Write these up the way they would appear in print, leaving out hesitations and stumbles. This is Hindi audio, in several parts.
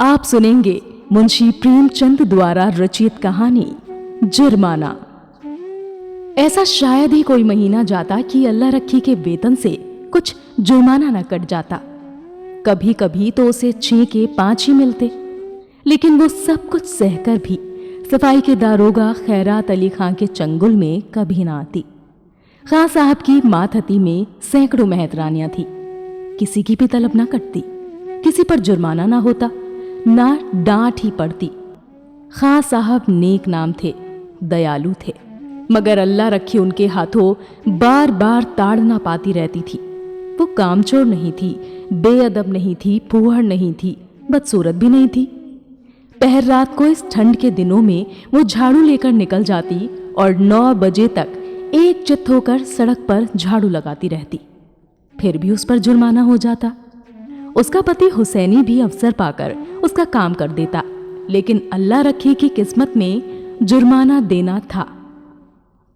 आप सुनेंगे मुंशी प्रेमचंद द्वारा रचित कहानी जुर्माना। ऐसा शायद ही कोई महीना जाता कि अल्लाह रखी के वेतन से कुछ जुर्माना न कट जाता। कभी कभी तो उसे 6 के 5 ही मिलते, लेकिन वो सब कुछ सहकर भी सफाई के दारोगा खैरात अली खां के चंगुल में कभी ना आती। खां साहब की मातहती में सैकड़ों मेहतरानियां थी, किसी की भी तलब ना कटती, किसी पर जुर्माना ना होता, ना डांट ही पड़ती। खां साहब नेक नाम थे, दयालु थे, मगर अल्लाह रखी उनके हाथों बार बार ताड़ना पाती रहती थी। वो कामचोर नहीं थी, बेअदब नहीं थी, फूहड़ नहीं थी, बदसूरत भी नहीं थी। पहर रात को इस ठंड के दिनों में वो झाड़ू लेकर निकल जाती और 9 बजे तक एक चित्त होकर सड़क पर झाड़ू लगाती रहती। फिर भी उस पर जुर्माना हो जाता। उसका पति हुसैनी भी अवसर पाकर उसका काम कर देता, लेकिन अल्लाह रखी की किस्मत में जुर्माना देना था।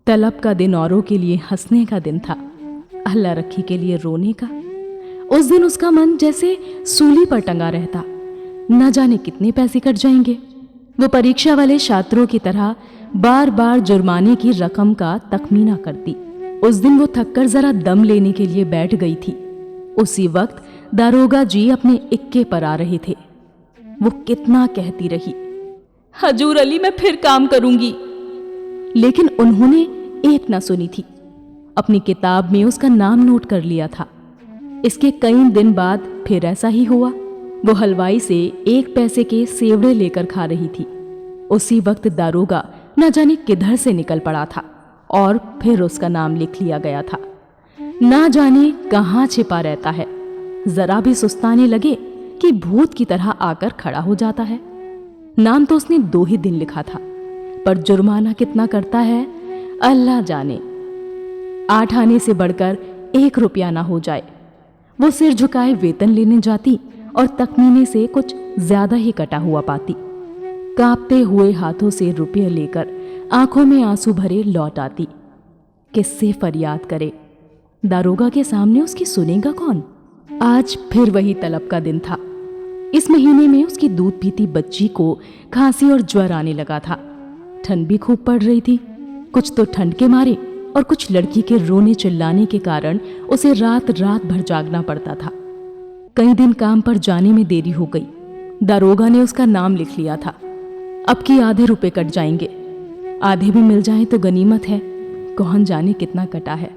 तलब का दिन औरों के लिए हंसने का दिन था, अल्लाह रखी के लिए रोने का। उस दिन उसका मन जैसे सूली पर टंगा रहता, न जाने कितने पैसे कट जाएंगे। वो परीक्षा वाले छात्रों की तरह बार बार जुर्माने की रकम का तखमीना करती। उस दिन वो थककर जरा दम लेने के लिए बैठ गई थी। उसी वक्त दारोगा जी अपने इक्के पर आ रहे थे। वो कितना कहती रही, हजूर अली मैं फिर काम करूंगी, लेकिन उन्होंने एक ना सुनी थी। अपनी किताब में उसका नाम नोट कर लिया था। इसके कई दिन बाद फिर ऐसा ही हुआ। वो हलवाई से 1 पैसे के सेवड़े लेकर खा रही थी। उसी वक्त दारोगा न जाने किधर से निकल पड़ा था और फिर उसका नाम लिख लिया गया था। ना जाने कहाँ छिपा रहता है, जरा भी सुस्ताने लगे कि भूत की तरह आकर खड़ा हो जाता है। नाम तो उसने 2 ही दिन लिखा था, पर जुर्माना कितना करता है अल्लाह जाने। 8 आने से बढ़कर 1 रुपया ना हो जाए। वो सिर झुकाए वेतन लेने जाती और तखमीने से कुछ ज्यादा ही कटा हुआ पाती। कांपते हुए हाथों से रुपये लेकर आंखों में आंसू भरे लौट आती। किससे फरियाद करे? दारोगा के सामने उसकी सुनेगा कौन? आज फिर वही तलब का दिन था। इस महीने में उसकी दूध पीती बच्ची को खांसी और ज्वर आने लगा था। ठंड भी खूब पड़ रही थी। कुछ तो ठंड के मारे और कुछ लड़की के रोने चिल्लाने के कारण उसे रात रात भर जागना पड़ता था। कई दिन काम पर जाने में देरी हो गई। दारोगा ने उसका नाम लिख लिया था। अब की आधे रुपए कट जाएंगे, आधे भी मिल जाए तो गनीमत है। कौन जाने कितना कटा है।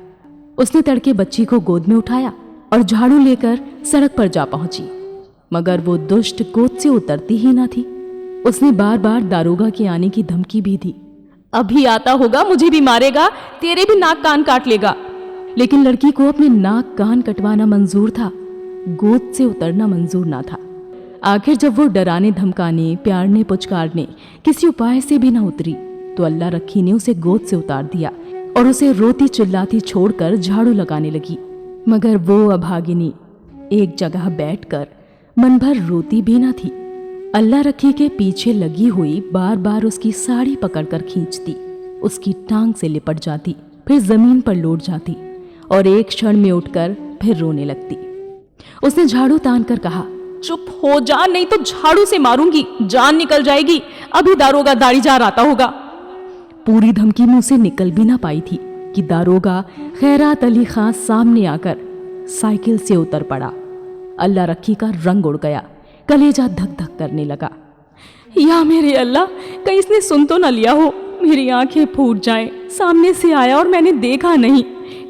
उसने तड़के बच्ची को गोद में उठाया और झाड़ू लेकर सड़क पर जा पहुंची, मगर वो दुष्ट गोद से उतरती ही ना थी। उसने बार बार दारोगा के आने की धमकी भी दी। अभी आता होगा, मुझे भी मारेगा, तेरे भी नाक कान काट लेगा। लेकिन लड़की को अपने नाक कान कटवाना मंजूर था, गोद से उतरना मंजूर ना था। आखिर जब वो डराने धमकाने, प्यारने पुचकारने किसी उपाय से भी ना उतरी, तो अल्लाह रखी ने उसे गोद से उतार दिया और उसे रोती चिल्लाती छोड़कर झाड़ू लगाने लगी। मगर वो अभागिनी एक जगह बैठकर मन भर रोती भी ना थी। अल्लाह रखी के पीछे लगी हुई बार बार उसकी साड़ी पकड़कर खींचती, उसकी टांग से लिपट जाती, फिर जमीन पर लौट जाती और एक क्षण में उठकर फिर रोने लगती। उसने झाड़ू तान कर कहा, चुप हो जा, नहीं तो झाड़ू से मारूंगी, जान निकल जाएगी। अभी दारोगा दाढ़ीजार आता होगा। पूरी धमकी मुंह से निकल भी ना पाई थी कि दारोगा खैरात अली खां सामने आकर साइकिल से उतर पड़ा। अल्लाह रखी का रंग उड़ गया, कलेजा धक धक करने लगा। या मेरे अल्लाह, कहीं इसने सुन तो न लिया हो, मेरी आंखें फूट जाएं। सामने से आया और मैंने देखा नहीं।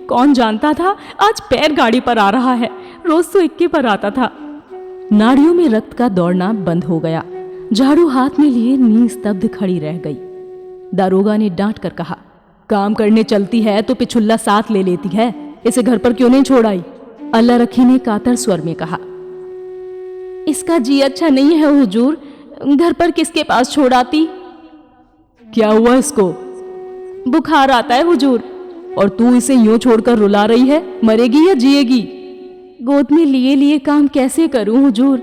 कौन जानता था आज पैर गाड़ी पर आ रहा है, रोज तो इक्के पर आता था। नाड़ियों में रक्त का दौड़ना बंद हो गया। झाड़ू हाथ में लिए निस्तब्ध खड़ी रह गई। दारोगा ने डांट कर कहा, काम करने चलती है तो पिछुल्ला साथ ले लेती है, इसे घर पर क्यों नहीं छोड़ आई? अल्लाह रखी ने कातर स्वर में कहा, इसका जी अच्छा नहीं है हुजूर, घर पर किसके पास छोड़ आती? क्या हुआ इसको? बुखार आता है हुजूर। और तू इसे यूं छोड़कर रुला रही है, मरेगी या जिएगी? गोद में लिए लिए काम कैसे करूं हुजूर?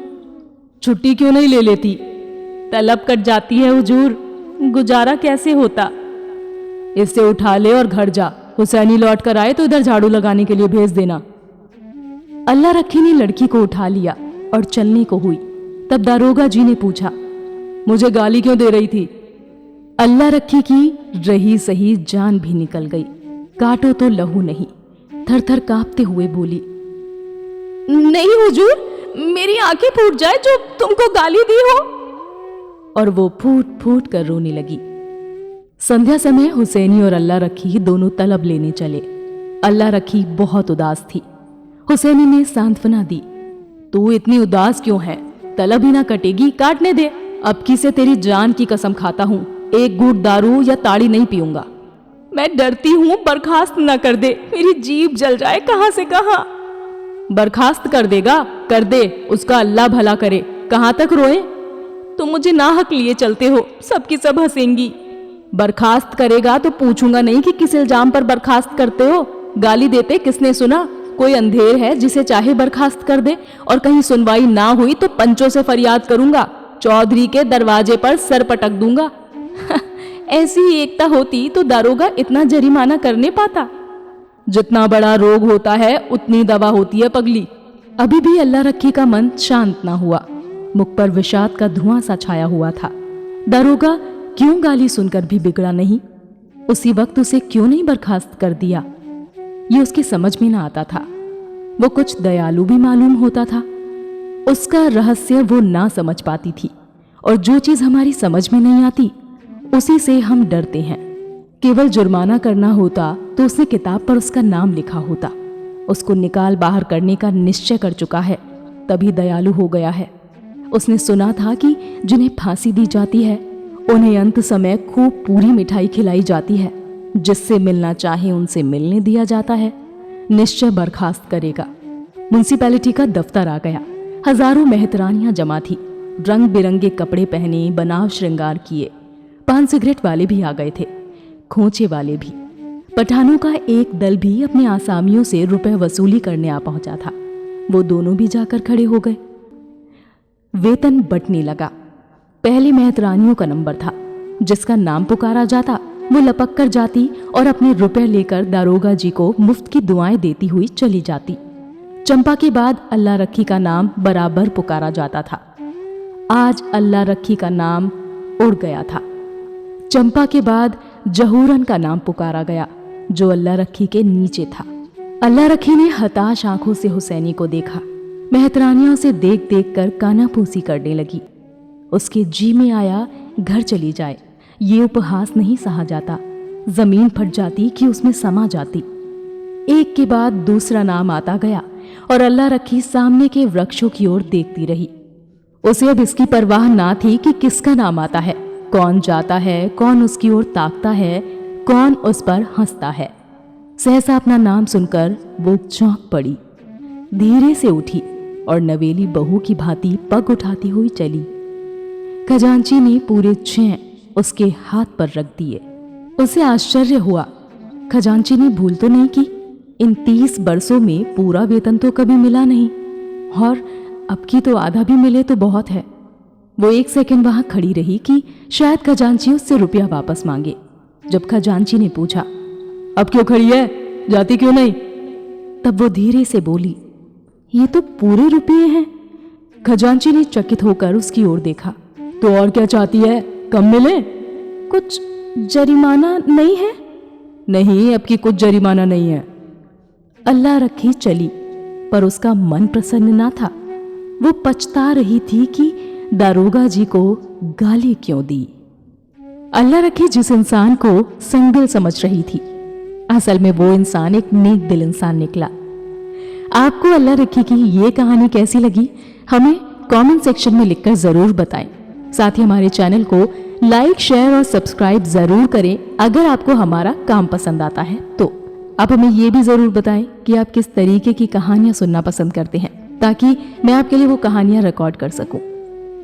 छुट्टी क्यों नहीं ले लेती? तलब कट जाती है हुजूर, गुजारा कैसे होता? इसे उठा ले और घर जा। हुसैनी लौट कर आए तो इधर झाड़ू लगाने के लिए भेज देना। अल्लाह रखी ने लड़की को उठा लिया और चलने को हुई। तब दारोगा जी ने पूछा, मुझे गाली क्यों दे रही थी? अल्लाह रखी की रही सही जान भी निकल गई। काटो तो लहू नहीं, थर थर कांपते हुए बोली, नहीं हुजूर, मेरी आंखें फूट जाए जो तुमको गाली दी हो। और वो फूट फूट कर रोने लगी। संध्या समय हुसैनी और अल्लाह रखी दोनों तलब लेने चले। अल्लाह रखी बहुत उदास थी। हुसैनी ने सांत्वना दी, तू इतनी उदास क्यों है? तलब ही ना कटेगी, काटने दे। अब की से तेरी जान की कसम खाता हूं, एक घूंट दारू या ताड़ी नहीं पीऊंगा। मैं डरती हूं, बर्खास्त न कर दे, मेरी जीभ जल जाए कहां से कहां। बर्खास्त कर देगा, कर दे, उसका अल्लाह भला करे। कहां तक रोए? तुम मुझे नाहक लिए चलते हो, सबकी सब हंसेंगी। बर्खास्त करेगा तो पूछूंगा नहीं कि किस इल्जाम पर बर्खास्त करते हो। गाली देते किसने सुना? कोई अंधेर है जिसे चाहे बर्खास्त कर दे, और कहीं सुनवाई ना हुई तो पंचों से फरियाद करूंगा, चौधरी के दरवाजे पर सर पटक दूंगा। ऐसी ही एकता होती तो दारोगा इतना जरिमाना करने पाता? जितना बड़ा रोग होता है उतनी दवा होती है पगली। अभी भी अल्लाह रखी का मन शांत ना हुआ। मुख पर विषाद का धुआं सा छाया हुआ था। दारोगा क्यों गाली सुनकर भी बिगड़ा नहीं? उसी वक्त उसे क्यों नहीं बर्खास्त कर दिया? ये उसकी समझ में ना आता था। वो कुछ दयालु भी मालूम होता था। उसका रहस्य वो ना समझ पाती थी। और जो चीज हमारी समझ में नहीं आती उसी से हम डरते हैं। केवल जुर्माना करना होता तो उसने किताब पर उसका नाम लिखा होता। उसको निकाल बाहर करने का निश्चय कर चुका है, तभी दयालु हो गया है। उसने सुना था कि जिन्हें फांसी दी जाती है उन्हें अंत समय खूब पूरी मिठाई खिलाई जाती है। जिससे मिलना चाहे उनसे मिलने दिया जाता है। निश्चय बर्खास्त करेगा। म्युनिसिपैलिटी का दफ्तर आ गया। हजारों मेहतरानियां जमा थी। रंग बिरंगे कपड़े पहने, बनाव श्रृंगार किए। पान सिगरेट वाले भी आ गए थे, खोंचे वाले भी। पठानों का एक दल भी अपने आसामियों से रुपए वसूली करने आ पहुंचा था। वो दोनों भी जाकर खड़े हो गए। वेतन बंटने लगा। पहले मेहतरानियों का नंबर था। जिसका नाम पुकारा जाता वो लपक कर जाती और अपने रुपए लेकर दारोगा जी को मुफ्त की दुआएं देती हुई चली जाती। चंपा के बाद अल्लाह रखी का नाम बराबर पुकारा जाता था। आज अल्लाह रखी का नाम उड़ गया था। चंपा के बाद जहूरन का नाम पुकारा गया, जो अल्लाह रखी के नीचे था। अल्लाह रखी ने हताश आंखों से हुसैनी को देखा। मेहतरानियों से देख देख कर कानाफूसी करने लगी। उसके जी में आया घर चली जाए। ये उपहास नहीं सहा जाता। जमीन फट जाती कि उसमें समा जाती। एक के बाद दूसरा नाम आता गया और अल्लाह रखी सामने के वृक्षों की ओर देखती रही। उसे अब इसकी परवाह ना थी कि किसका नाम आता है, कौन जाता है, कौन उसकी ओर ताकता है, कौन उस पर हंसता है। सहसा अपना नाम सुनकर वो चौंक पड़ी, धीरे से उठी और नवेली बहू की भांति पग उठाती हुई चली। खजांची ने पूरे 6 उसके हाथ पर रख दिए। उसे आश्चर्य हुआ। खजांची ने भूल तो नहीं की। इन 30 बरसों में पूरा वेतन तो कभी मिला नहीं, और अब की तो आधा भी मिले तो बहुत है। वो 1 सेकंड वहां खड़ी रही कि शायद खजांची उससे रुपया वापस मांगे। जब खजांची ने पूछा, अब क्यों खड़ी है, जाती क्यों नहीं? तब वो धीरे से बोली, ये तो पूरे रुपये हैं। खजांची ने चकित होकर उसकी ओर देखा। तो और क्या चाहती है, कम मिले? कुछ जरिमाना नहीं है? नहीं, अब की कुछ जरिमाना नहीं है। अल्लाह रखी चली, पर उसका मन प्रसन्न ना था। वो पछता रही थी कि दारोगा जी को गाली क्यों दी। अल्लाह रखी जिस इंसान को संगल समझ रही थी, असल में वो इंसान एक नेक दिल इंसान निकला। आपको अल्लाह रखी की ये कहानी कैसी लगी, हमें कमेंट सेक्शन में लिखकर जरूर बताएं। साथ ही हमारे चैनल को लाइक, शेयर और सब्सक्राइब जरूर करें अगर आपको हमारा काम पसंद आता है तो। आप हमें ये भी जरूर बताएं कि आप किस तरीके की कहानियां सुनना पसंद करते हैं, ताकि मैं आपके लिए वो कहानियां रिकॉर्ड कर सकूं।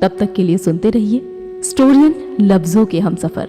तब तक के लिए सुनते रहिए स्टोरियन लफ्जों के हमसफर।